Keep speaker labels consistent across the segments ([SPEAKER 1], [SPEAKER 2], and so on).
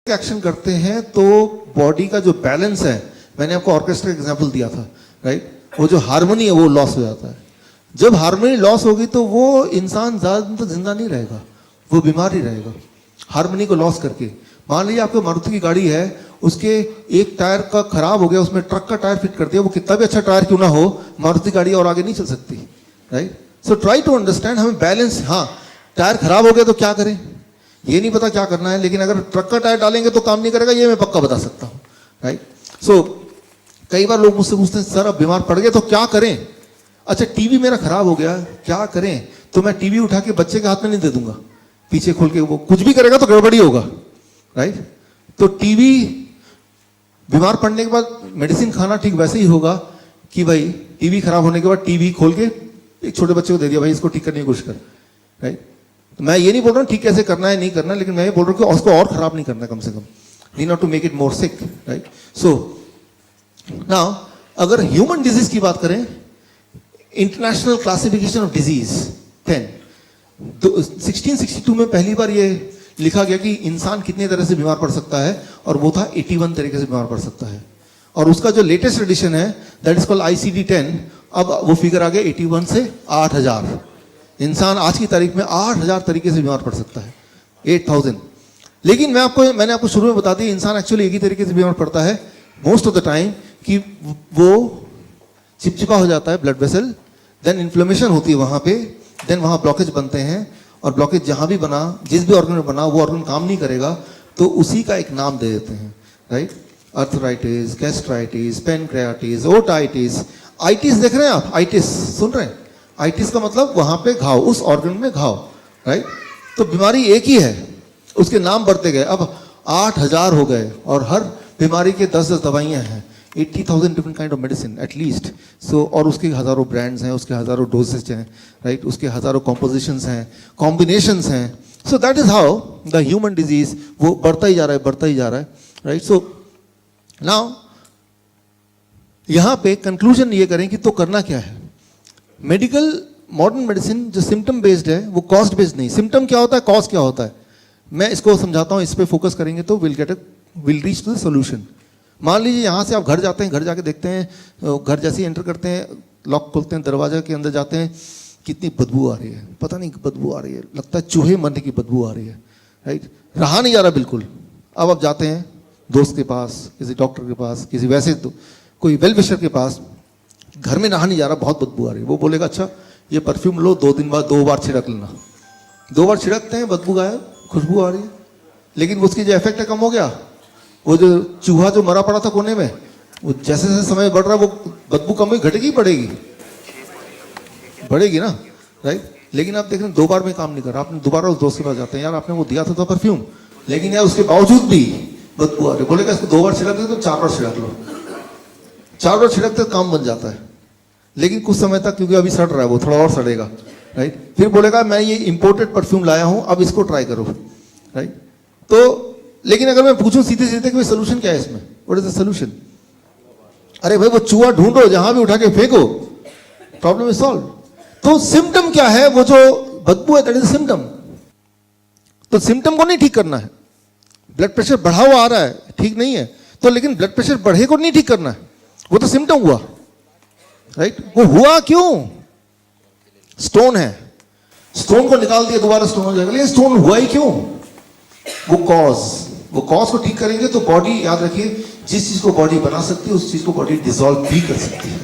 [SPEAKER 1] Action करते हैं तो बॉडी का जो बैलेंस है, मैंने आपको ऑर्केस्ट्रा एग्जांपल दिया था, राइट, वो जो हार्मनी है वो लॉस हो जाता है। जब हार्मनी लॉस होगी तो वो इंसान ज्यादा तो जिंदा नहीं रहेगा, वो बीमार ही रहेगा हार्मनी को लॉस करके। मान लीजिए आपको मारुति की गाड़ी है, उसके एक टायर का खराब हो गया, उसमें ट्रक का टायर फिट कर दिया, वो कितना भी अच्छा टायर क्यों ना हो, मारुति गाड़ी और आगे नहीं चल सकती, right. So try to understand, हमें बैलेंस, हाँ टायर खराब हो गया तो क्या करें ये नहीं पता क्या करना है, लेकिन अगर ट्रक का टायर डालेंगे तो काम नहीं करेगा, ये मैं पक्का बता सकता हूँ, राइट। सो कई बार लोग मुझसे पूछते हैं सर अब बीमार पड़ गए तो क्या करें। अच्छा टीवी मेरा खराब हो गया क्या करें, तो मैं टीवी उठा के बच्चे के हाथ में नहीं दे दूंगा, पीछे खोल के वो कुछ भी करेगा तो गड़बड़ी होगा, राइट। तो टीवी बीमार पड़ने के बाद मेडिसिन खाना ठीक वैसे ही होगा कि भाई टीवी खराब होने के बाद टीवी खोल के एक छोटे बच्चे को दे दिया, भाई इसको ठीक करने की कोशिश कर, राइट। तो मैं ये नहीं बोल रहा हूँ ठीक कैसे करना है नहीं करना, लेकिन मैं ये बोल रहा हूँ कि उसको और खराब नहीं करना, कम से कम need not to make it more sick, right. So now अगर ह्यूमन डिजीज की बात करें, इंटरनेशनल क्लासिफिकेशन ऑफ डिजीज 1662 में पहली बार ये लिखा गया कि इंसान कितने तरह से बीमार पड़ सकता है, और वो था 81 तरीके से बीमार पड़ सकता है। और उसका जो लेटेस्ट एडिशन है दैट इज कॉल्ड ICD-10, अब वो फिगर आ गया 81 से 8000। इंसान आज की तारीख में 8000 तरीके से बीमार पड़ सकता है, 8000। लेकिन मैंने आपको शुरू में बता दिया इंसान एक्चुअली एक ही तरीके से बीमार पड़ता है मोस्ट ऑफ द टाइम, कि वो चिपचिपा हो जाता है ब्लड वेसल, देन इन्फ्लेमेशन होती है वहां पे, देन वहां ब्लॉकेज बनते हैं, और ब्लॉकेज जहां भी बना, जिस भी ऑर्गन में बना, वो ऑर्गन काम नहीं करेगा तो उसी का एक नाम दे देते हैं, right. Arthritis, gastritis, pancreatitis, otitis. Itis देख रहे हैं आप, आइटिस सुन रहे हैं, आइटिस का मतलब वहां पे घाव, उस ऑर्गन में घाव, राइट। तो बीमारी एक ही है, उसके नाम बढ़ते गए, अब 8000 हो गए, और हर बीमारी के 10-10 दवाइयां हैं, 80,000 different kind of medicine at least. So और उसके हजारों ब्रांड्स हैं, उसके हजारों डोजेज हैं, राइट, उसके हजारों कॉम्पोजिशंस हैं, कॉम्बिनेशंस हैं। So that is how the human disease वो बढ़ता ही जा रहा है, बढ़ता ही जा रहा है, राइट। सो नाउ यहां पे कंक्लूजन ये करें कि तो करना क्या है। मेडिकल मॉडर्न मेडिसिन जो सिम्टम बेस्ड है वो कॉस्ट बेस्ड नहीं। सिम्टम क्या होता है, कॉज क्या होता है, मैं इसको समझाता हूं, इस पे फोकस करेंगे तो will reach to the solution. मान लीजिए यहाँ से आप घर जाते हैं, घर जाके देखते हैं, घर जैसे ही एंटर करते हैं, लॉक खोलते हैं, दरवाजा के अंदर जाते हैं, कितनी बदबू आ रही है, पता नहीं बदबू आ रही है, लगता है चूहे मरने की बदबू आ रही है, राइट, रहा नहीं जा रहा बिल्कुल। अब आप जाते हैं दोस्त के पास, किसी डॉक्टर के पास, किसी वैसे तो कोई वेल विशर के पास, घर में नहा नहीं जा रहा, बहुत बदबू आ रही है, वो बोलेगा अच्छा ये परफ्यूम लो, 2 दिन बाद 2 बार छिड़क लेना। 2 बार छिड़कते हैं, बदबू गायब, खुशबू आ रही है, लेकिन उसकी जो इफेक्ट है कम हो गया। वो जो चूहा जो मरा पड़ा था कोने में, वो जैसे जैसे समय बढ़ रहा है वो बदबू कम हुई, घटेगी बढ़ेगी, बढ़ेगी ना, राइट। लेकिन आप देख रहे हैं 2 बार में काम नहीं कर रहा, आपने दोबारा उस दोस्त के पास जाते हैं, यार आपने वो दिया था परफ्यूम, लेकिन यार उसके बावजूद भी बदबू आ रही है, बोलेगा इसको 2 बार छिड़क दे तो 4 बार छिड़क लो, 4 बार छिड़कते काम बन जाता है। लेकिन कुछ समय तक, क्योंकि अभी सड़ रहा है, वो थोड़ा और सड़ेगा, राइट। फिर बोलेगा मैं ये इंपोर्टेड परफ्यूम लाया हूं, अब इसको ट्राई करो, राइट। तो लेकिन अगर मैं पूछूं सीधे सीधे कि सोल्यूशन क्या है इसमें, व्हाट इज द सोल्यूशन, अरे भाई वो चूहा ढूंढो, जहां भी उठा के फेंको, प्रॉब्लम इज सॉल्व। तो सिम्टम क्या है, वो जो बदबू है दैट इज सिम्टम। तो सिम्टम को नहीं ठीक करना है, ब्लड प्रेशर बढ़ा हुआ आ रहा है, ठीक नहीं है, तो लेकिन ब्लड प्रेशर बढ़े को नहीं ठीक करना है, वो तो सिम्टम हुआ, राइट। वो हुआ क्यों, स्टोन है, स्टोन को निकाल दिया दोबारा स्टोन हो जाएगा, लेकिन स्टोन हुआ ही क्यों, वो कॉज को ठीक करेंगे तो बॉडी, याद रखिए जिस चीज को बॉडी बना सकती है उस चीज को बॉडी डिसॉल्व भी कर सकती है।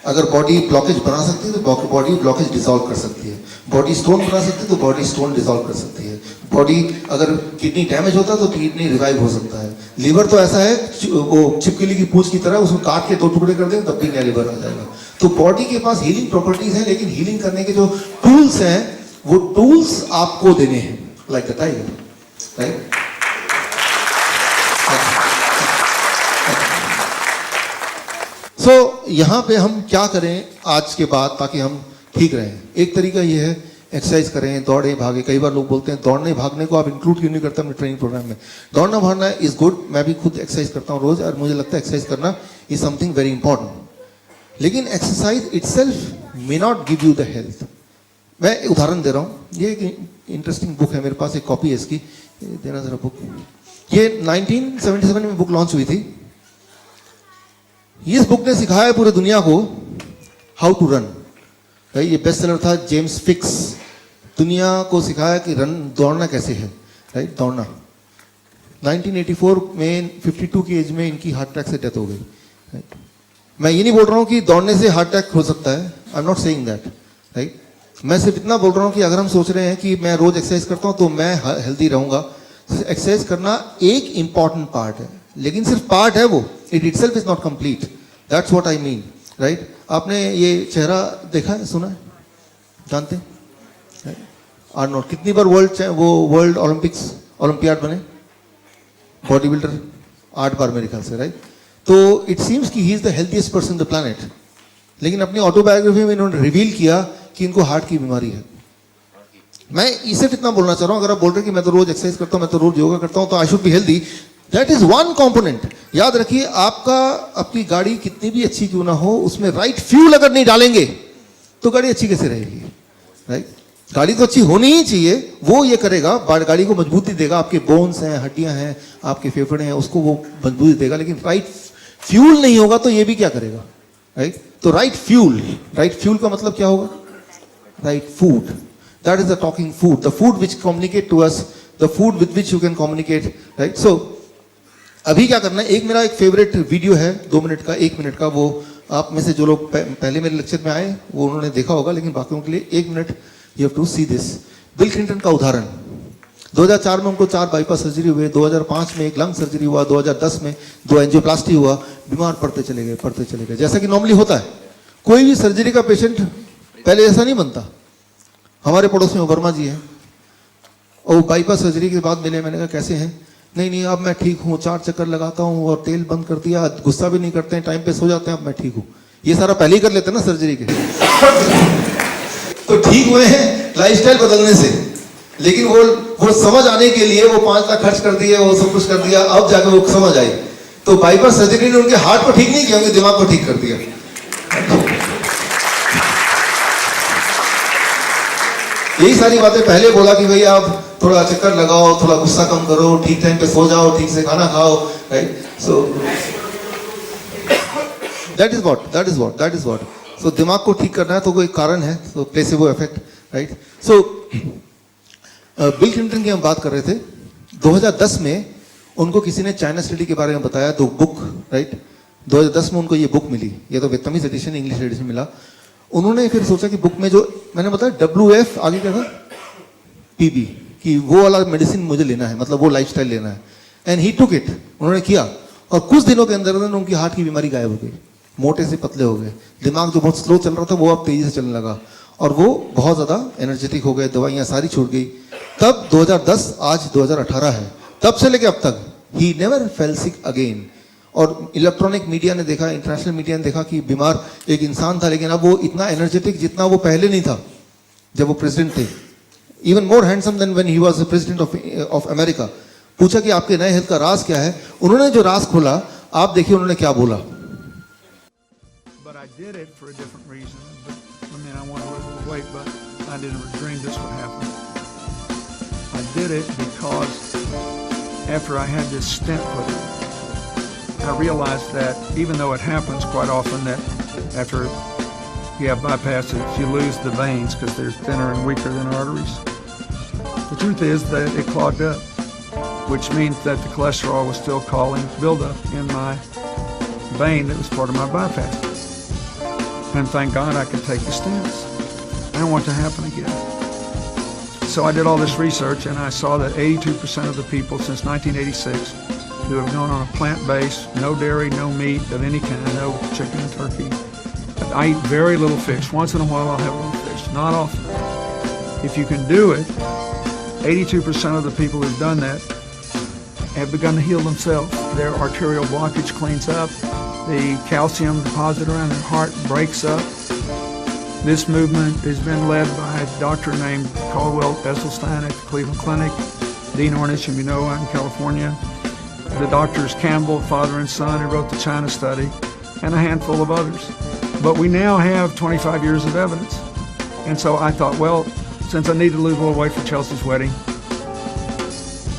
[SPEAKER 1] अगर बॉडी ब्लॉकेज बना सकती है तो बॉडी ब्लॉकेज डिसॉल्व कर सकती है, बॉडी स्टोन बना सकती है तो बॉडी स्टोन डिसॉल्व कर सकती है, बॉडी अगर किडनी डैमेज होता है तो किडनी रिवाइव हो सकता है। लिवर तो ऐसा है वो छिपकली की पूंछ की तरह, उसको काट के 2 टुकड़े कर देंगे तब भी नया लिवर आ जाएगा। तो बॉडी के पास हीलिंग प्रॉपर्टीज हैं, लेकिन हीलिंग करने के जो टूल्स हैं वो टूल्स आपको देने हैं, लाइक द टाइगर, राइट। सो यहां पे हम क्या करें आज के बाद ताकि हम ठीक रहें। एक तरीका ये है एक्सरसाइज करें, दौड़े भागे। कई बार लोग बोलते हैं दौड़ने भागने को आप इंक्लूड क्यों नहीं करते अपने ट्रेनिंग प्रोग्राम में। दौड़ना भागना इज गुड, मैं भी खुद एक्सरसाइज करता हूं रोज, और मुझे लगता है एक्सरसाइज करना इज समथिंग वेरी इंपॉर्टेंट। लेकिन exercise itself may not give you the health. मैं उदाहरण दे रहा हूं, ये एक इंटरेस्टिंग बुक है मेरे पास, एक कॉपी है इसकी, देना जरा बुक। ये 1977 में बुक लॉन्च हुई थी। इस बुक ने सिखाया है पूरी दुनिया को हाउ टू रन। ये बेस्ट सेलर था, जेम्स फिक्स। दुनिया को सिखाया कि रन दौड़ना कैसे है, राइट, दौड़ना। 1984 में 52 की एज में इनकी हार्ट अटैक से डेथ हो गई, राइट। मैं ये नहीं बोल रहा हूँ कि दौड़ने से हार्ट अटैक हो सकता है, I am not saying that, right. मैं सिर्फ इतना बोल रहा हूँ कि अगर हम सोच रहे हैं कि मैं रोज एक्सरसाइज करता हूँ तो मैं हेल्दी रहूंगा, एक्सरसाइज करना एक इंपॉर्टेंट पार्ट है, लेकिन सिर्फ पार्ट है वो, it itself is not complete, that's what I mean, right. आपने ये चेहरा देखा है, सुना है, जानते हैं? आर्नोल्ड कितनी बार वर्ल्ड ओलंपियाड बने, बॉडी बिल्डर 8 बार मेरे ख्याल से, राइट। तो इट सीम्स कि he is the healthiest person in the planet, लेकिन अपनी ऑटोबायोग्राफी में इन्होंने रिवील किया कि इनको हार्ट की बीमारी है। मैं इसे इतना बोलना चाह रहा हूं, अगर आप बोल रहे हैं कि मैं तो रोज एक्सरसाइज करता हूं, मैं तो रोज योगा करता हूं, तो I should be healthy, that is one component. याद रखिए, आपकी गाड़ी कितनी भी अच्छी क्यों ना हो, उसमें राइट फ्यूल अगर नहीं डालेंगे तो गाड़ी अच्छी कैसे रहेगी, राइट। गाड़ी तो अच्छी होनी ही चाहिए, वो ये करेगा, गाड़ी को मजबूती देगा, आपके बोन्स हैं, हड्डियां हैं, आपके फेफड़े हैं, उसको वो मजबूती देगा, लेकिन राइट फ्यूल नहीं होगा तो ये भी क्या करेगा, राइट। तो राइट फ्यूल का मतलब क्या होगा, right food, that is the talking food, the food which communicate to us, the food with which you can communicate, right. So अभी क्या करना है, मेरा एक फेवरेट वीडियो है 2 मिनट का, 1 मिनट का, वो आप में से जो लोग पहले मेरे लेक्चर में आए वो उन्होंने देखा होगा, लेकिन बाकियों के लिए 1 minute you have to see this. Bill Clinton का उदाहरण, 2004 में उनको 4 बाईपास सर्जरी हुए, 2005 में 1 लंग सर्जरी हुआ, 2010 में 2 एंजियोप्लास्टी हुआ, बीमार पड़ते चले गए, जैसा कि नॉर्मली होता है। कोई भी सर्जरी का पेशेंट पहले ऐसा नहीं बनता। हमारे पड़ोस में वर्मा जी हैं, और बाईपास सर्जरी के बाद मिले, मैंने कहा कैसे हैं, नहीं अब मैं ठीक हूँ, 4 चक्कर लगाता हूँ और तेल बंद कर दिया, गुस्सा भी नहीं करते हैं, टाइम पे सो जाते हैं, अब मैं ठीक हूँ। ये सारा पहले ही कर लेते हैं ना सर्जरी के तो ठीक हुए हैं लाइफस्टाइल बदलने से, लेकिन वो समझ आने के लिए वो 5 लाख खर्च कर दिए, वो सब कुछ कर दिया, अब जाकर वो समझ आई। तो बाईपास सर्जरी ने उनके हार्ट को ठीक नहीं किया, उनके दिमाग को ठीक कर दिया। यही सारी बातें पहले बोला कि भाई आप थोड़ा चक्कर लगाओ, थोड़ा गुस्सा कम करो, ठीक टाइम पे सो जाओ, ठीक से खाना खाओ, right. So that is what so दिमाग को ठीक करना है तो कोई कारण है, सो प्लेसेबो इफेक्ट, राइट। सो बिल क्लिंटन की हम बात कर रहे थे, 2010 में उनको किसी ने चाइना स्टडी के बारे में बताया, तो बुक, राइट, 2010 में उनको ये बुक मिली, ये तो वियतनामीज एडिशन, इंग्लिश एडिशन मिला। उन्होंने फिर सोचा कि बुक में जो मैंने बताया WF आगे क्या था, PB, कि वो वाला मेडिसिन मुझे लेना है, मतलब वो लाइफस्टाइल लेना है, एंड ही टुक इट, उन्होंने किया, और कुछ दिनों के अंदर उनकी हार्ट की बीमारी गायब हो गई, मोटे से पतले हो गए, दिमाग जो बहुत स्लो चल रहा था वो अब तेजी से चलने लगा, और वो बहुत ज़्यादा एनर्जेटिक हो गए, दवाइयाँ सारी छूट गई। तब 2010, आज 2018 है, तब से लेके अब तक he never fail sick again. और इलेक्ट्रॉनिक मीडिया ने देखा, इंटरनेशनल मीडिया ने देखा कि बीमार एक इंसान था, लेकिन अब वो इतना एनर्जेटिक जितना वो पहले नहीं था जब वो प्रेसिडेंट थे, even more handsome than when he was the president of America. पूछा कि आपके नए हेल्थ का राज क्या है, उन्होंने जो राज खोला, आप देखिए उन्होंने क्या बोला।
[SPEAKER 2] Did it for a different reason. But, I mean, I want to lose a little weight, but I didn't ever dream this would happen. I did it because after I had this stent put in, I realized that even though it happens quite often that after you have bypasses, you lose the veins because they're thinner and weaker than arteries. The truth is that it clogged up, which means that the cholesterol was still causing buildup in my vein that was part of my bypass. And thank God I could take the stents. I don't want it to happen again. So I did all this research and I saw that 82% of the people since 1986 who have gone on a plant-based, no dairy, no meat of any kind, no chicken and turkey. I eat very little fish. Once in a while I'll have a little fish, not often. If you can do it, 82% of the people who've done that have begun to heal themselves. Their arterial blockage cleans up. The calcium deposit around their heart breaks up. This movement has been led by a doctor named Caldwell Esselstyn at the Cleveland Clinic, Dean Ornish in Minoa in California, the doctors Campbell, father and son, who wrote the China study, and a handful of others. But we now have 25 years of evidence. And so I thought, well, since I need to lose a little weight for Chelsea's wedding,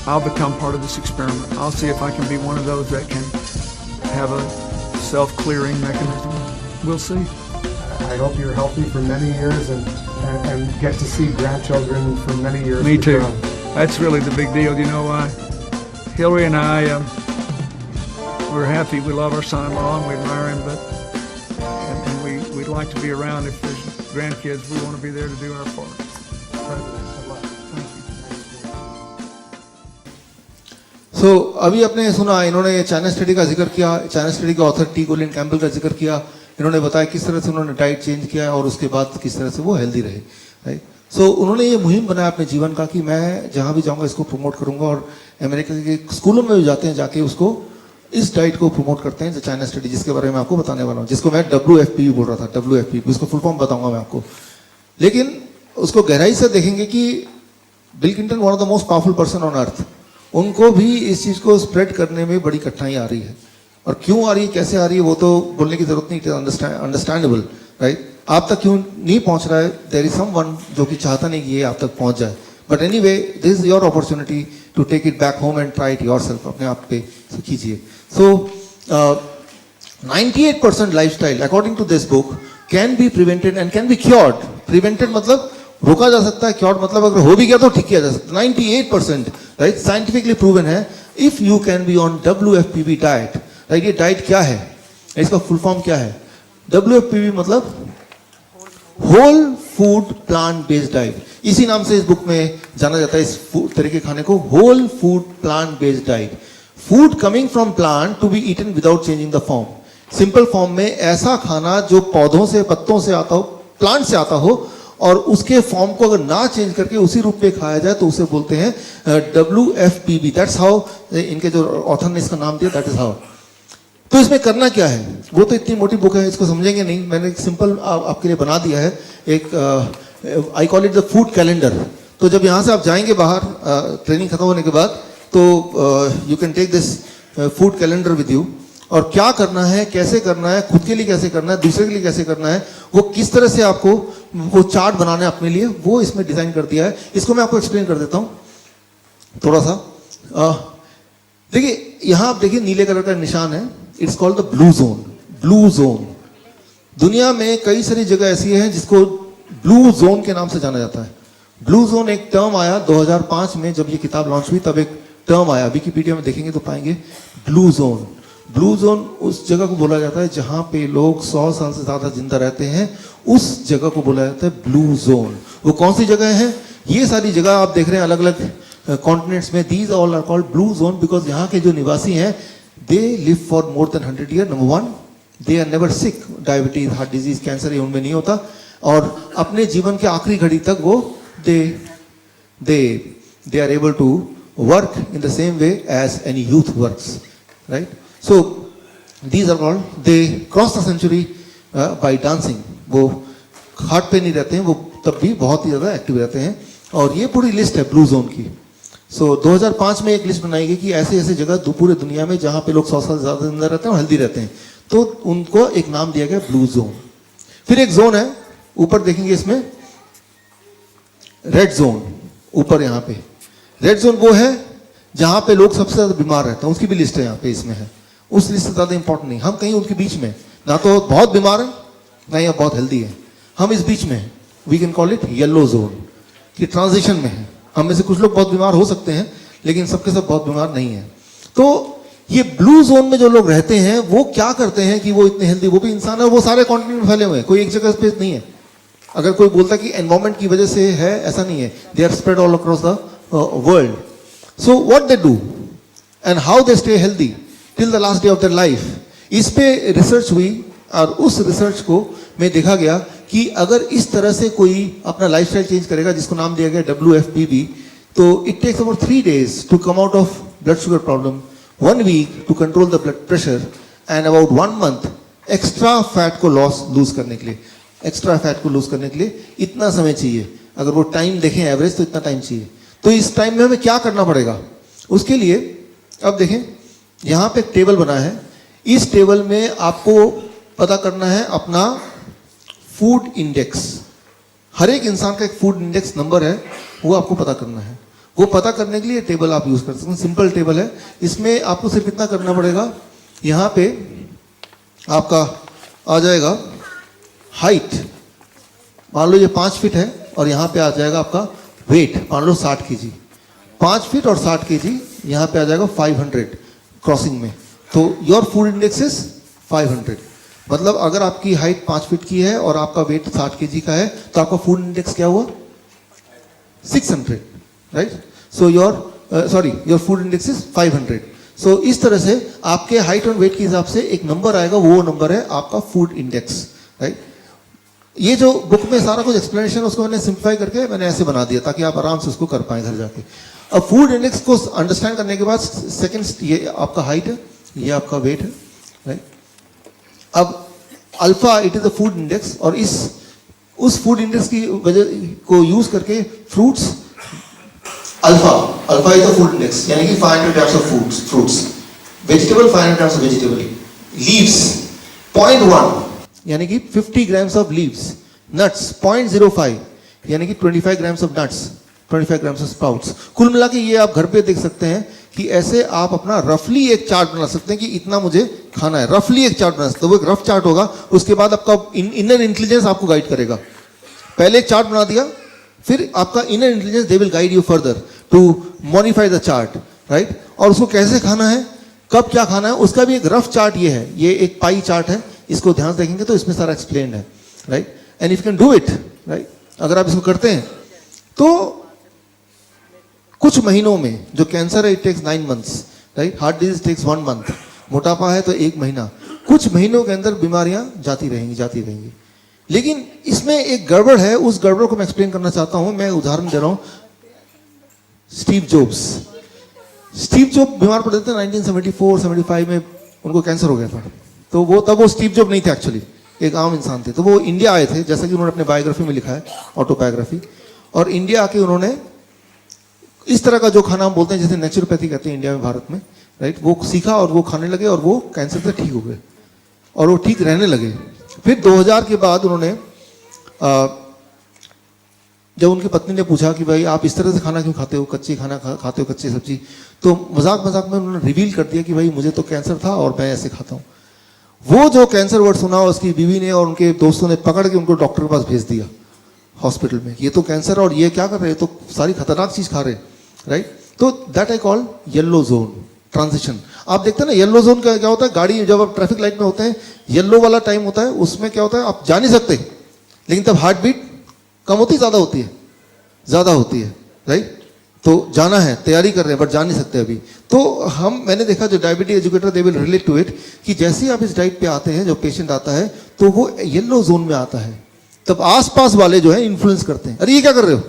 [SPEAKER 2] I'll become part of this experiment. I'll see if I can be one of those that can have a self-clearing mechanism. We'll see.
[SPEAKER 3] I hope you're healthy for many years and get to see grandchildren for many years.
[SPEAKER 2] Me
[SPEAKER 3] to
[SPEAKER 2] too.
[SPEAKER 3] come.
[SPEAKER 2] That's really the big deal. You know, Hillary and I, we're happy. We love our son-in-law and we admire him, and we'd like to be around. If there's grandkids, we want to be there to do our part.
[SPEAKER 3] Good luck.
[SPEAKER 2] Thank you.
[SPEAKER 1] सो अभी आपने सुना, इन्होंने China study का जिक्र किया, China study के author T Colin Campbell का जिक्र किया, इन्होंने बताया किस तरह से उन्होंने डाइट चेंज किया और उसके बाद किस तरह से वो हेल्दी रहे, राइट। सो उन्होंने ये मुहिम बनाया अपने जीवन का कि मैं जहाँ भी जाऊँगा इसको प्रमोट करूँगा, और अमेरिका के स्कूलों में भी जाते हैं, जाके उसको इस डाइट को प्रमोट करते हैं, जो चाइना स्टडी जिसके बारे में आपको बताने वाला हूँ, जिसको मैं WFP बोल रहा था, WFP, उसको फुल फॉर्म बताऊँगा मैं आपको। लेकिन उसको गहराई से देखेंगे कि bill Clinton one of the most powerful person on earth, उनको भी इस चीज़ को स्प्रेड करने में बड़ी कठिनाई आ रही है, और क्यों आ रही है, कैसे आ रही है, वो तो बोलने की जरूरत नहीं, इट इज अंडरस्टैंडेबल, राइट। आप तक क्यों नहीं पहुंच रहा है, देयर इज समवन जो कि चाहता नहीं कि ये आप तक पहुंच जाए, but anyway this is your opportunity to take it back home and try it yourself, अपने आप पे कीजिए। So 98% lifestyle according to this book can be prevented and can be cured. Prevented मतलब रोका जा सकता है, क्योर्ड मतलब अगर हो भी गया तो ठीक किया जा सकता है। 98% राइट साइंटिफिकली प्रूवन है, if you can be on WFPB diet, right. ये डाइट क्या है, इसका फुल फॉर्म क्या है? WFPB मतलब whole food plant based diet, इसी नाम से इस बुक में जाना जाता है इस तरह के खाने को, whole food plant based diet. Food coming from plant to be eaten without changing the form. Simple form में ऐसा खाना जो पौधों से, पत्तों से आता हो, प्लांट से आता हो, और उसके फॉर्म को अगर ना चेंज करके उसी रूप में खाया जाए तो उसे बोलते हैं WFPB। दैट्स हाउ, इनके जो ऑथर ने इसका नाम दिया, दैट इज हाउ। तो इसमें करना क्या है, वो तो इतनी मोटी बुक है, इसको समझेंगे नहीं, मैंने एक सिंपल आपके लिए बना दिया है, एक I call it the food calendar. तो जब यहाँ से आप जाएंगे बाहर ट्रेनिंग खत्म होने के बाद, तो you can take this food calendar with you, और क्या करना है, कैसे करना है, खुद के लिए कैसे करना है, दूसरे के लिए कैसे करना है, वो किस तरह से आपको वो चार्ट बनाना है अपने लिए, वो इसमें डिजाइन कर दिया है। इसको मैं आपको एक्सप्लेन कर देता हूँ थोड़ा सा। देखिए यहाँ आप देखिए नीले कलर का निशान है, it's called the blue zone. Blue zone, दुनिया में कई सारी जगह ऐसी है जिसको ब्लू जोन के नाम से जाना जाता है। ब्लू जोन एक टर्म आया 2005 में, जब ये किताब लॉन्च हुई तब एक टर्म आया, विकिपीडिया में देखेंगे तो पाएंगे ब्लू जोन। ब्लू जोन उस जगह को बोला जाता है जहां पे लोग 100 साल से ज्यादा जिंदा रहते हैं, उस जगह को बोला जाता है ब्लू जोन। वो कौन सी जगह है? ये सारी जगह आप देख रहे हैं अलग अलग कॉन्टिनेंट्स में, these all are called blue zone because यहाँ के जो निवासी हैं they live for more than 100 year. Number one, they are never sick, diabetes, heart disease, cancer ये उनमें नहीं होता, और अपने जीवन के आखिरी घड़ी तक वो they are able to work in the same way as any youth works, right? So these are called, they cross the century by dancing। वो हार्ट पे नहीं रहते हैं, वो तब भी बहुत ही ज़्यादा एक्टिव रहते हैं, और ये पूरी लिस्ट है ब्लू जोन की। सो 2005 में एक लिस्ट बनाई गई कि ऐसे ऐसे जगह पूरे दुनिया में जहाँ पे लोग 100 साल ज़्यादा जिंदा रहते हैं और हेल्दी रहते हैं, तो उनको एक नाम दिया गया ब्लू जोन। फिर एक जोन है, ऊपर देखेंगे इसमें रेड जोन, ऊपर यहाँ पे रेड जोन वो है जहाँ पे लोग सबसे ज़्यादा बीमार रहते हैं, उसकी भी लिस्ट है यहाँ पे इसमें है। उस लिस्ट से ज़्यादा इंपॉर्टेंट नहीं, हम कहीं उनके बीच में, ना तो बहुत बीमार है ना या बहुत हेल्दी है, हम इस बीच में हैं। We can call it yellow zone, कि ट्रांजिशन में है। हम में से कुछ लोग बहुत बीमार हो सकते हैं, लेकिन सबके सब बहुत बीमार नहीं है। तो ये ब्लू जोन में जो लोग रहते हैं वो क्या करते हैं कि वो इतने हेल्दी, वो भी इंसान है, वो सारे कॉन्टिनेंट में फैले हुए हैं, कोई एक जगह पे नहीं है। अगर कोई बोलता है कि एनवायरमेंट की वजह से है, ऐसा नहीं है, they are spread all across the world. So what they do and how they stay healthy till the last day of their life, इस पे रिसर्च हुई, और उस रिसर्च को में देखा गया कि अगर इस तरह से कोई अपना लाइफस्टाइल चेंज करेगा, जिसको नाम दिया गया WFPB, तो it takes about 3 days to come out of blood sugar problem, 1 week to control the blood pressure, and about 1 month extra fat को लूज करने के लिए। एक्स्ट्रा फैट को लूज करने के लिए इतना समय चाहिए, अगर वो टाइम देखें एवरेज तो इतना टाइम चाहिए। तो इस टाइम में हमें क्या करना पड़ेगा उसके लिए, अब देखें यहाँ पे एक टेबल बना है, इस टेबल में आपको पता करना है अपना फूड इंडेक्स। हर एक इंसान का एक फूड इंडेक्स नंबर है, वो आपको पता करना है। वो पता करने के लिए टेबल आप यूज कर सकते हैं, सिंपल टेबल है। इसमें आपको सिर्फ इतना करना पड़ेगा, यहाँ पे आपका आ जाएगा हाइट, मान लो ये 5 फीट है, और यहाँ पे आ जाएगा आपका वेट, मान लो 60 kg, 5 फीट और 60 kg, यहाँ पे आ जाएगा 500 क्रॉसिंग में, तो योर फूड इंडेक्स इज 500। मतलब अगर आपकी हाइट 5 फीट की है और आपका वेट 60 kg का है, तो आपका फूड इंडेक्स क्या हुआ? 600, right? So your food index is 500। सो इस तरह से आपके हाइट और वेट के हिसाब से एक नंबर आएगा, वो नंबर है आपका फूड इंडेक्स, राइट? ये जो बुक में सारा कुछ एक्सप्लेनेशन उसको मैंने सिंप्लीफाई करके मैंने ऐसे बना दिया ताकि आप आराम से उसको कर पाए घर जाके। अब फूड इंडेक्स को अंडरस्टैंड करने के बाद सेकंड, ये आपका हाइट है, ये आपका वेट है, राइट? अब alpha it is the food index, और उस फूड इंडेक्स की वजह को यूज करके fruits, alpha is the food index, यानी कि 500 grams of fruits, vegetable 500 grams of vegetable, leaves 0.1 यानी कि 50 grams ऑफ लीव्स, नट्स 0.05 यानी कि 25 grams of nuts, 25 grams of sprouts. कुल मिला के ये आप घर पे देख सकते हैं कि ऐसे आप अपना रफली एक चार्ट बना सकते हैं कि इतना मुझे खाना है, रफली एक चार्ट बना सकते हैं। वो एक रफ चार्ट होगा, उसके बाद आपका इनर इंटेलिजेंस आपको गाइड करेगा। पहले एक चार्ट बना दिया, फिर आपका inner intelligence they will guide you further to modify the chart, right? और उसको कैसे खाना है, कब क्या खाना है, उसका भी एक रफ चार्ट ये है, ये एक पाई चार्ट है, इसको ध्यान से देखेंगे तो इसमें सारा एक्सप्लेन्ड है, right? And if you can do it, right, अगर आप इसको करते हैं तो कुछ महीनों में, जो कैंसर है it takes 9 months, right? Heart disease takes 1 month, मोटापा है तो 1 महीना, कुछ महीनों के अंदर बीमारियां जाती रहेंगी। लेकिन इसमें एक गड़बड़ है, उस गड़बड़ को मैं एक्सप्लेन करना चाहता हूं। मैं उदाहरण दे रहा हूं, स्टीव जॉब बीमार पड़े थे 1974-75 में, उनको कैंसर हो गया था। तो वो स्टीव जॉब नहीं थे, एक्चुअली एक आम इंसान थे। तो वो इंडिया आए थे, जैसा कि उन्होंने अपने बायोग्राफी में लिखा है, ऑटोबायोग्राफी, और इंडिया आके उन्होंने इस तरह का जो खाना हम बोलते हैं, जैसे नेचुरोपैथी कहते हैं इंडिया में, भारत में, राइट, वो सीखा और वो खाने लगे और वो कैंसर से ठीक हो गए और वो ठीक रहने लगे। फिर 2000 के बाद उन्होंने जब उनकी पत्नी ने पूछा कि भाई आप इस तरह से खाना क्यों खाते हो, कच्ची खाना खाते हो, कच्ची सब्जी, तो मजाक में उन्होंने रिवील कर दिया कि भाई मुझे तो कैंसर था और मैं ऐसे खाता हूँ। वो जो कैंसर वर्ड सुना, उसकी बीवी ने और उनके दोस्तों ने पकड़ के उनको डॉक्टर के पास भेज दिया हॉस्पिटल में। ये तो कैंसर, और ये क्या कर रहे हैं, तो सारी खतरनाक चीज खा रहे, राइट? तो that I call yellow zone transition. आप देखते हैं ना, येलो जोन का क्या होता है, गाड़ी जब आप ट्रैफिक लाइट में होते हैं, येलो वाला टाइम होता है, उसमें क्या होता है, आप जा नहीं सकते, लेकिन तब हार्ट बीट कम होती, ज्यादा होती है, राइट? तो जाना है, तैयारी कर रहे हैं, बट जा नहीं सकते अभी। तो मैंने देखा जो diabetes educator they will relate to it, कि जैसे ही आप इस डाइट पे आते हैं, जो पेशेंट आता है तो वो येलो जोन में आता है, तब आसपास वाले जो है इन्फ्लुएंस करते हैं, अरे ये क्या कर रहे हो,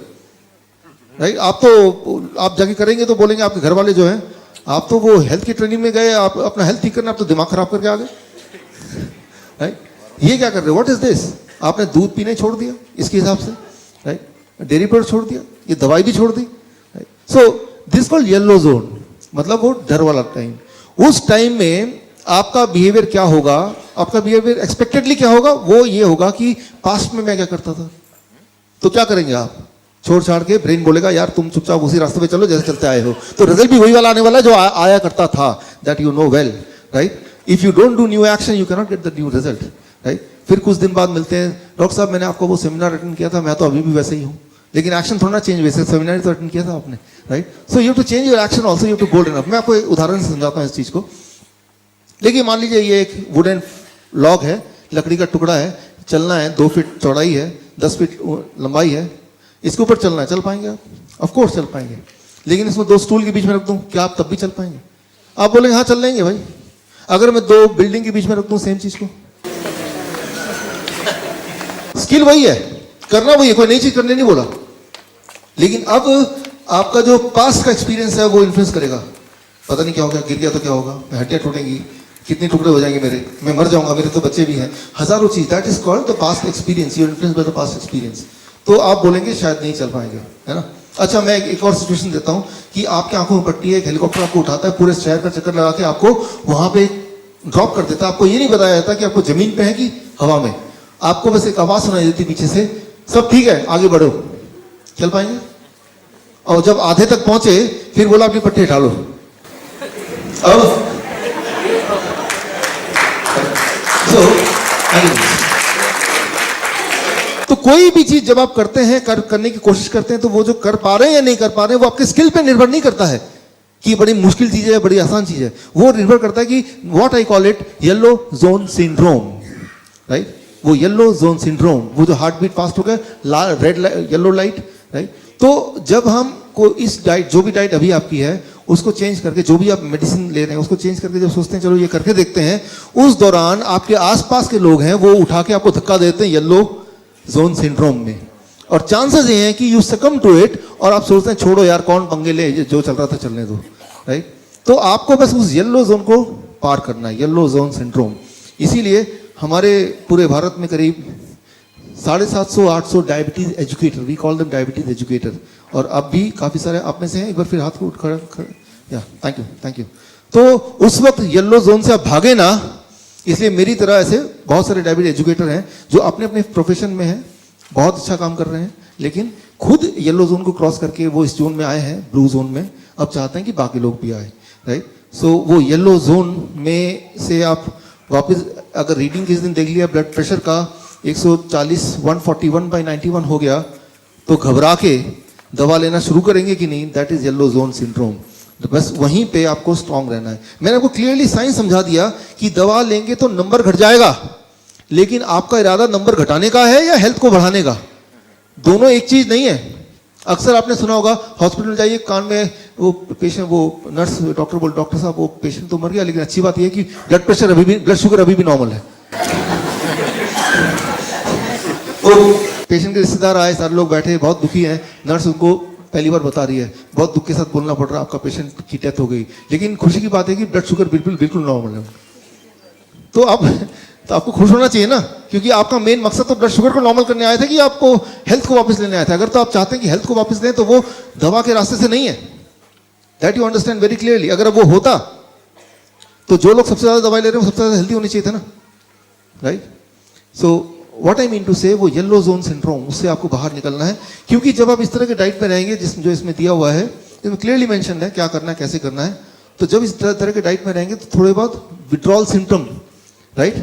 [SPEAKER 1] राइट? आप जाके करेंगे तो बोलेंगे आपके घर वाले जो है, आप तो वो हेल्थ की ट्रेनिंग में गए, आप अपना हेल्थ ठीक करना, आप तो दिमाग खराब करके आ गए, राइट? ये क्या कर रहे हो, व्हाट इज दिस? आपने दूध पीने छोड़ दिया इसके हिसाब से, राइट? डेयरी प्रोडक्ट छोड़ दिया, ये दवाई भी छोड़ दी, right? So this called yellow zone, मतलब वो डर वाला टाइम। उस टाइम में आपका बिहेवियर क्या होगा, आपका बिहेवियर एक्सपेक्टेडली क्या होगा, वो ये होगा कि पास्ट में मैं क्या करता था। तो क्या करेंगे आप, छोड़ छाड़ के ब्रेन बोलेगा यार तुम चुपचाप उसी रास्ते पे चलो जैसे चलते आए हो, तो रिजल्ट भी वही वाला आने वाला है जो आया करता था, that you know well, right? If you don't do new action you can not get the new result, right? फिर कुछ दिन बाद मिलते हैं, डॉक्टर साहब मैंने आपको वो सेमिनार अटेंड किया था, मैं तो अभी भी वैसे ही हूँ, लेकिन एक्शन थोड़ा चेंज, वैसे सेमिनार तो अटेंड किया था आपने, right? So you have to change your action also, you have to gold enough. मैं आपको एक उदाहरण से समझाता हूँ इस चीज को। देखिए मान लीजिए ये एक वुडन लॉग है, लकड़ी का टुकड़ा है, चलना है, 2 फीट चौड़ाई है, 10 फीट लंबाई है, इसके ऊपर चलना है, चल पाएंगे आप? ऑफ कोर्स चल पाएंगे। लेकिन इसमें 2 स्टूल के बीच में रख दूं, क्या आप तब भी चल पाएंगे? आप बोलेंगे हाँ चल लेंगे भाई। अगर मैं 2 बिल्डिंग के बीच में रख दूं सेम चीज को, स्किल वही है, करना वही है, कोई नई चीज करने नहीं बोला, लेकिन अब आपका जो पास्ट का एक्सपीरियंस है वो इन्फ्लुएंस करेगा। पता नहीं क्या होगा, गिर गया तो क्या होगा, हड्डियां टूटेंगी, कितने टुकड़े हो जाएंगे मेरे, मैं मर जाऊंगा, मेरे तो बच्चे भी हैं, हजारों चीज, that is called the past experience, you influence by the past experience. तो आप बोलेंगे शायद नहीं चल पाएंगे, है ना? अच्छा मैं एक और सिचुएशन देता हूं कि आपके आंखों में पट्टी है, एक हेलीकॉप्टर आपको उठाता है, पूरे शहर का चक्कर लगा के आपको वहां पे ड्रॉप कर देता है। आपको ये नहीं बताया जाता कि आपको जमीन पे है कि हवा में, आपको बस एक आवाज सुनाई देती पीछे से, सब ठीक है आगे बढ़ो, चल पाएंगे? और जब आधे तक पहुंचे फिर बोला अपनी पट्टी हटा लो। अब तो कोई भी चीज जब आप करते हैं करने की कोशिश करते हैं तो वो जो कर पा रहे हैं या नहीं कर पा रहे हैं वो आपके स्किल पे निर्भर नहीं करता है कि बड़ी मुश्किल चीज है बड़ी आसान चीज है। वो निर्भर करता है कि what I call it yellow zone syndrome, right. वो येलो जोन सिंड्रोम, वो जो हार्ट बीट फास्ट हो गया, रेड येलो लाइट, राइट। तो जब हम को इस डाइट, जो भी डाइट अभी आपकी है उसको चेंज करके, जो भी आप मेडिसिन ले रहे हैं उसको चेंज करके जब सोचते हैं चलो ये करके देखते हैं, उस दौरान आपके आसपास के लोग हैं वो उठा के आपको धक्का देते हैं येलो जोन सिंड्रोम में, और चांसेस ये हैं कि यू सकम टू इट, और आप सोचते हैं छोड़ो यार कौन पंगे ले, जो चल रहा था चलने दो, राइट। तो आपको बस उस येलो जोन को पार करना है, येलो जोन सिंड्रोम। इसीलिए हमारे पूरे भारत में करीब 750-800 diabetes educator, we call them diabetes educator, और अब भी काफी सारे आप में से हैं। एक बार फिर हाथ को उठ खड़ा, या थैंक यू। तो उस वक्त येलो जोन से आप भागे ना, इसलिए मेरी तरह ऐसे बहुत सारे डायबिटीज एजुकेटर हैं जो अपने अपने प्रोफेशन में हैं, बहुत अच्छा काम कर रहे हैं, लेकिन खुद येलो जोन को क्रॉस करके वो इस जोन में आए हैं, ब्लू जोन में, अब चाहते हैं कि बाकी लोग भी आए, राइट। सो वो येलो जोन में से आप वापस, अगर रीडिंग किस दिन देख लिया ब्लड प्रेशर का 140 141/91 हो गया तो घबरा के दवा लेना शुरू करेंगे कि नहीं, that is yellow zone syndrome. तो बस वहीं पे आपको स्ट्रांग रहना है। मैंने आपको क्लियरली साइंस समझा दिया कि दवा लेंगे तो नंबर घट जाएगा, लेकिन आपका इरादा नंबर घटाने का है या हेल्थ को बढ़ाने का, दोनों एक चीज नहीं है। अक्सर आपने सुना होगा हॉस्पिटल जाइए, कान में वो पेशेंट, वो नर्स डॉक्टर साहब वो पेशेंट तो मर गया, लेकिन अच्छी बात यह है कि ब्लड प्रेशर अभी भी, ब्लड शुगर अभी भी नॉर्मल है। तो पेशेंट के रिश्तेदार आए, सारे लोग बैठे बहुत दुखी हैं, नर्स उनको पहली बार बता रही है, बहुत दुख के साथ बोलना पड़ रहा है आपका पेशेंट की डेथ हो गई, लेकिन खुशी की बात है कि ब्लड शुगर बिल्कुल नॉर्मल है। तो आपको खुश होना चाहिए ना, क्योंकि आपका मेन मकसद तो ब्लड शुगर को नॉर्मल करने आया था कि आपको हेल्थ को वापस लेने आया था। अगर तो आप चाहते हैं कि हेल्थ को वापस लें तो वो दवा के रास्ते से नहीं है, that you understand very clearly. अगर वो होता तो जो लोग सबसे ज्यादा दवाई ले रहे हैं वो सबसे ज्यादा हेल्दी होने चाहिए था ना, right. So what I mean to say, वो येलो जोन सिंड्रोम, उससे आपको बाहर निकलना है। क्योंकि जब आप इस तरह के डाइट में रहेंगे, जो इसमें दिया हुआ है, इसमें क्लियरली मेंशन है क्या करना है, कैसे करना है, तो जब इस तरह के डाइट में रहेंगे तो थोड़े बहुत विड्रॉल सिम्टम, राइट,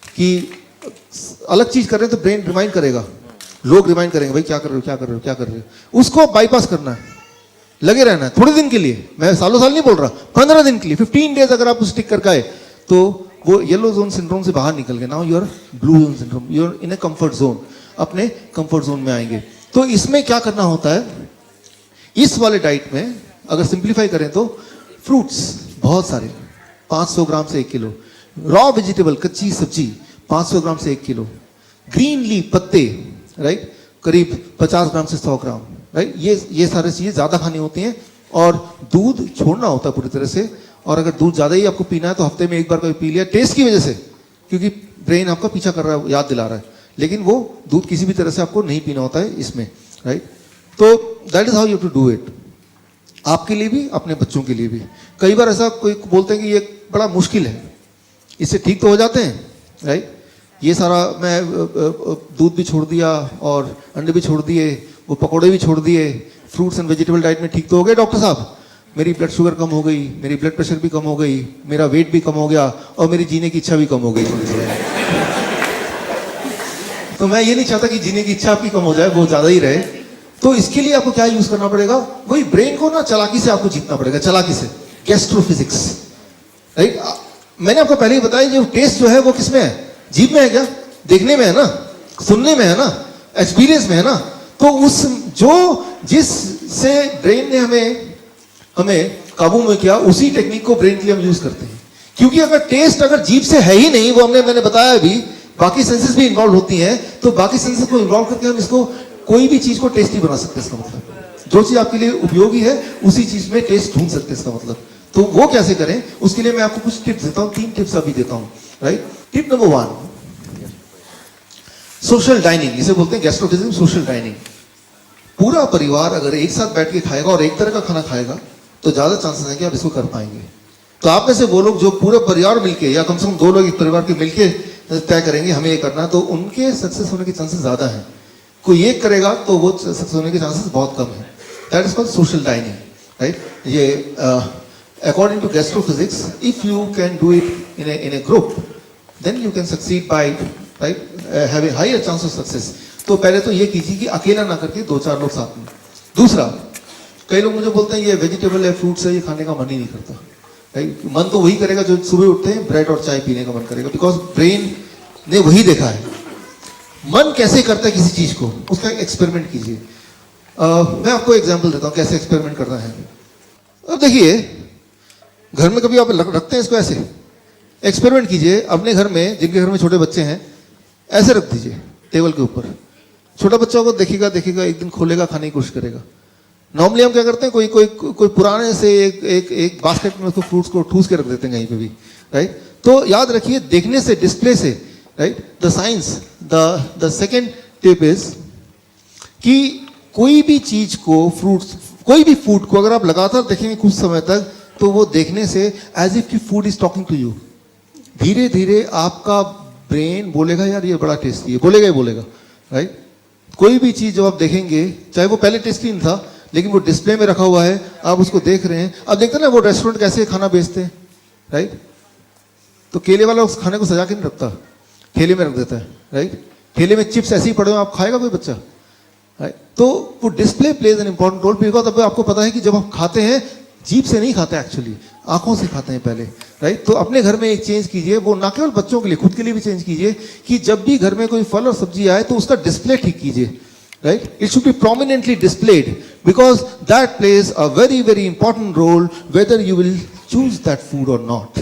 [SPEAKER 1] कि अलग चीज कर रहे हैं तो ब्रेन रिमाइंड करेगा, लोग रिमाइंड करेंगे भाई क्या कर रहे हो, उसको बाईपास करना है, लगे रहना है थोड़े दिन के लिए। मैं सालों साल नहीं बोल रहा, 15 दिन के लिए, 15 डेज अगर आप स्टिक करके आए तो वो येलो जोन सिंड्रोम से बाहर निकल गए। Now you are blue zone syndrome, you are in a comfort zone, अपने कंफर्ट जोन में आएंगे। तो इसमें क्या करना होता है, इस वाले डाइट में अगर सिंप्लीफाई करें तो फ्रूट्स बहुत सारे, 500 ग्राम से 1 किलो, रॉ वेजिटेबल कच्ची सब्जी 500 ग्राम से 1 किलो, ग्रीन लीफ पत्ते, राइट, करीब 50 ग्राम से 100 ग्राम, राइट। ये सारी चीजें ज्यादा खानी होती हैं, और दूध छोड़ना होता है पूरी तरह से। और अगर दूध ज्यादा ही आपको पीना है तो हफ्ते में एक बार कभी पी लिया, टेस्ट की वजह से, क्योंकि ब्रेन आपका पीछा कर रहा है, याद दिला रहा है, लेकिन वो दूध किसी भी तरह से आपको नहीं पीना होता है इसमें, राइट। तो that is how you to do it, आपके लिए भी अपने बच्चों के लिए भी। कई बार ऐसा कोई बोलते हैं कि ये बड़ा मुश्किल है, इससे ठीक तो हो जाते हैं, राइट। ये सारा मैं दूध भी छोड़ दिया और अंडे भी छोड़ दिए, वो पकौड़े भी छोड़ दिए, फ्रूट्स एंड वेजिटेबल डाइट में ठीक तो हो गए डॉक्टर साहब, मेरी ब्लड शुगर कम हो गई, मेरी ब्लड प्रेशर भी कम हो गई, मेरा वेट भी कम हो गया, और मेरी जीने की इच्छा भी कम हो गई। तो मैं ये नहीं चाहता कि जीने की इच्छा आपकी कम हो जाए, वो ज्यादा ही रहे। तो इसके लिए आपको क्या यूज करना पड़ेगा, वही ब्रेन को ना चालाकी से आपको जीतना पड़ेगा, चालाकी से, गैस्ट्रोफिजिक्स, राइट। मैंने आपको पहले ही बताया, जो टेस्ट जो है वो किसमें है, जीभ में है क्या, देखने में है ना, सुनने में है ना, एक्सपीरियंस में है ना। तो उस जिससे ब्रेन ने हमें काबू में किया, उसी टेक्निक को ब्रेन के लिए हम यूज करते हैं। क्योंकि अगर टेस्ट अगर जीभ से है ही नहीं, वो मैंने बताया अभी, बाकी सेंसेस भी इन्वॉल्व होती हैं, तो बाकी सेंसेस को इन्वॉल्व करके हम इसको कोई भी चीज को टेस्टी बना सकते हैं। इसका मतलब जो चीज आपके लिए उपयोगी है उसी चीज में टेस्ट ढूंढ सकते हैं, इसका मतलब। तो वो कैसे करें, उसके लिए मैं आपको कुछ टिप्स देता हूँ, 3 टिप्स अभी देता हूँ, right. Tip number 1, social dining, इसे बोलते हैं गैस्ट्रोफिजिक्स, सोशल डाइनिंग। पूरा परिवार अगर एक साथ बैठ के खाएगा और एक तरह का खाना खाएगा तो ज्यादा चांसेस है कि आप इसको कर पाएंगे। तो आप में से वो लोग जो पूरे परिवार मिलके, या कम से कम 2 लोग एक परिवार के मिलके तय करेंगे हमें ये करना, तो उनके सक्सेस होने के चांसेस ज्यादा हैं। कोई एक करेगा तो वो सक्सेस होने के चांसेस बहुत कम है। That is called social dining, right? ये according to gastrophysics, if you can do it in a group, then you can succeed by, right, having higher chance of success. तो पहले तो ये कीजिए कि अकेला ना करके 2-4 लोग साथ में. दूसरा, कई लोग मुझे बोलते हैं ये वेजिटेबल है, फ्रूट्स है, ये खाने का मन ही नहीं करता, राइट? मन तो वही करेगा जो सुबह उठते हैं ब्रेड और चाय पीने का मन करेगा, बिकॉज ब्रेन ने वही देखा है. मन कैसे करता है किसी चीज को, उसका एक्सपेरिमेंट कीजिए. मैं आपको एग्जांपल देता हूं कैसे एक्सपेरिमेंट करना है. अब देखिए, घर में कभी आप रखते हैं इसको ऐसे, एक्सपेरिमेंट कीजिए अपने घर में, जिनके घर में छोटे बच्चे हैं, ऐसे रख दीजिए टेबल के ऊपर. छोटा बच्चा को देखेगा, एक दिन खोलेगा, खाने की कोशिश करेगा. नॉर्मली हम क्या करते हैं, कोई पुराने से एक बास्केट में उसको फ्रूट्स को ठूस के रख देते हैं कहीं पे भी, राइट? तो याद रखिए, देखने से, डिस्प्ले से, right, the science, the second tip is कि कोई भी चीज को, फ्रूट्स, कोई भी फूड को अगर आप लगातार देखेंगे कुछ समय तक, तो वो देखने से एज इफ की food is talking to you. धीरे धीरे आपका ब्रेन बोलेगा यार ये बड़ा टेस्टी है, बोलेगा ही बोलेगा, राइट? कोई भी चीज जब आप देखेंगे, चाहे वो पहले टेस्टी नहीं था, लेकिन वो डिस्प्ले में रखा हुआ है, आप उसको देख रहे हैं. अब देखते हैं ना वो रेस्टोरेंट कैसे खाना बेचते हैं, राइट? तो केले वाला उस खाने को सजा के नहीं रखता, ठेले में रख देता है, राइट? ठेले में चिप्स ऐसे ही पड़े हो, आप खाएगा कोई बच्चा, राइट? तो वो display plays an important role, because अब आपको पता है कि जब आप खाते हैं, जीभ से नहीं खाते, एक्चुअली आंखों से खाते हैं पहले, राइट? तो अपने घर में एक चेंज कीजिए, वो ना केवल बच्चों के लिए, खुद के लिए भी चेंज कीजिए कि जब भी घर में कोई फल और सब्जी आए तो उसका डिस्प्ले ठीक कीजिए, right? It should be prominently displayed because that plays a very very important role whether you will choose that food or not.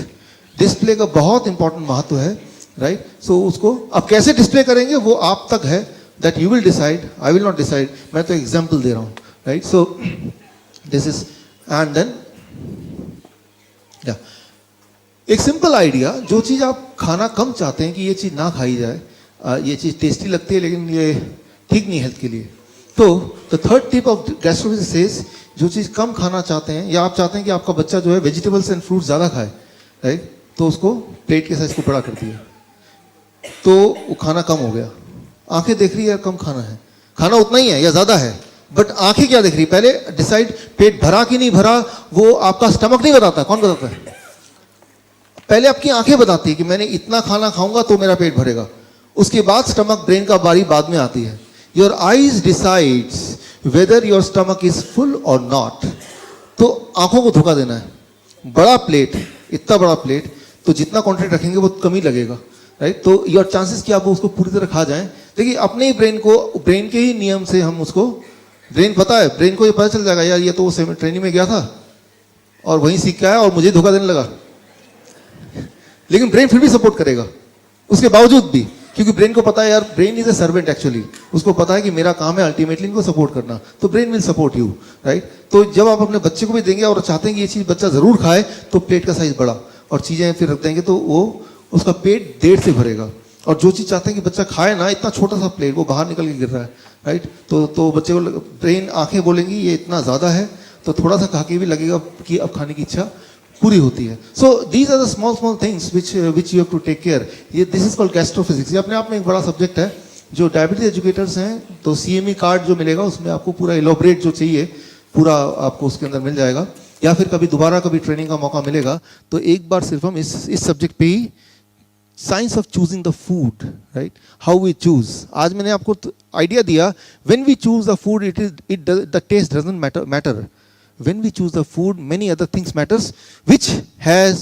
[SPEAKER 1] Display का बहुत important महत्व है, right? So उसको अब कैसे डिस्प्ले करेंगे वो आप तक है, that you will decide. I will not decide. मैं तो एग्जाम्पल दे रहा हूँ, right? So this is and then yeah. एक सिंपल आइडिया, जो चीज़ आप खाना कम चाहते हैं कि ये चीज़ ना खाई जाए, ये चीज़ टेस्टी लगती है लेकिन ये ठीक नहीं हेल्थ के लिए, तो the third tip of gastrophysics says, जो चीज़ कम खाना चाहते हैं या आप चाहते हैं कि आपका बच्चा जो है वेजिटेबल्स एंड फ्रूट्स ज़्यादा खाए, राइट? तो उसको प्लेट के साइज को बड़ा कर दिया, तो वो खाना कम हो गया. आंखें देख रही है कम खाना है, खाना उतना ही है या ज़्यादा है, बट आंखें क्या देख रही है? पहले डिसाइड पेट भरा कि नहीं भरा, वो आपका स्टमक नहीं बताता. कौन बताता है? पहले आपकी आंखें बताती है कि मैंने इतना खाना खाऊंगा तो मेरा पेट भरेगा. उसके बाद स्टमक, ब्रेन का बारी बाद में आती है. Your eyes decides whether your stomach is full or not. तो आंखों को धोखा देना है. बड़ा प्लेट, इतना बड़ा प्लेट, तो जितना क्वांटिटी रखेंगे वो कम ही लगेगा, राइट? तो योर चांसेस कि आप उसको पूरी तरह खा जाएं. देखिए अपने ही ब्रेन को, ब्रेन के ही नियम से हम उसको, ब्रेन पता है, ब्रेन को ये पता चल जाएगा यार ये तो वो ट्रेनिंग में गया था और वहीं सीख के आया और मुझे धोखा देने लगा. लेकिन ब्रेन फिर भी सपोर्ट करेगा उसके बावजूद भी, क्योंकि ब्रेन को पता है यार, brain is a servant actually. उसको पता है कि मेरा काम है अल्टीमेटली इनको सपोर्ट करना, तो brain will support you, right? तो जब आप अपने बच्चे को भी देंगे और चाहते हैं कि ये चीज़ बच्चा जरूर खाए, तो प्लेट का साइज बड़ा और चीज़ें फिर रख देंगे, तो वो उसका पेट देर से भरेगा. और जो चीज़ चाहते हैं कि बच्चा खाए ना, इतना छोटा सा प्लेट, वो बाहर निकल के गिर रहा है, राइट? तो बच्चे को, ब्रेन, आंखें बोलेंगी ये इतना ज़्यादा है, तो थोड़ा सा खा के भी लगेगा कि अब खाने की इच्छा पूरी होती है. So these are the small things which you have to take care. ये दिस इज कॉल्ड गैस्ट्रोफिजिक्स. ये अपने आप में एक बड़ा सब्जेक्ट है. जो डायबिटीज एजुकेटर्स हैं, तो CME कार्ड जो मिलेगा उसमें आपको पूरा इलोबरेट जो चाहिए पूरा आपको उसके अंदर मिल जाएगा, या फिर कभी दोबारा कभी ट्रेनिंग का मौका मिलेगा तो एक बार सिर्फ हम इस सब्जेक्ट पे ही, science of choosing the food, right, how we choose. आज मैंने आपको आइडिया दिया, when we choose the food it the taste doesn't matter. When we choose the food, many other things matters, which has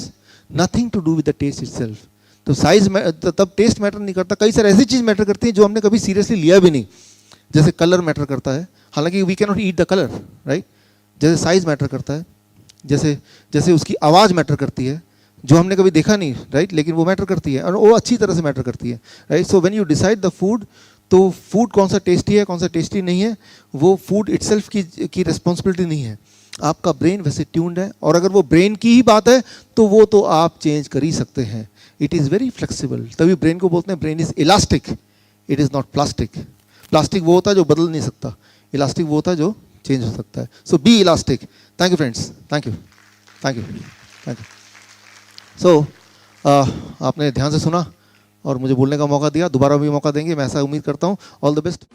[SPEAKER 1] nothing to do with the taste itself. तो size तब test matter नहीं करता. कई सारी ऐसी चीज़ matter करती है जो हमने कभी सीरियसली लिया भी नहीं. जैसे कलर मैटर करता है, हालांकि we can not eat the colour, right? जैसे साइज मैटर करता है, जैसे उसकी आवाज़ मैटर करती है, जो हमने कभी देखा नहीं, राइट? लेकिन वो मैटर करती है और वो अच्छी तरह से मैटर करती है, right? So when you decide the food, तो फूड कौन सा टेस्टी है कौन सा टेस्टी नहीं है, वो फूड इटसेल्फ की रिस्पॉन्सिबिलिटी नहीं है. आपका ब्रेन वैसे ट्यून्ड है, और अगर वो ब्रेन की ही बात है तो वो तो आप चेंज कर ही सकते हैं. It is very flexible. तभी ब्रेन को बोलते हैं brain is elastic, it is not plastic. Plastic वो होता है जो बदल नहीं सकता, इलास्टिक वो होता है जो चेंज हो सकता है. So be elastic. Thank you friends, thank you, thank you, thank you. So आपने ध्यान से सुना और मुझे बोलने का मौका दिया. दोबारा भी मौका देंगे, मैं ऐसा उम्मीद करता हूँ. All the best.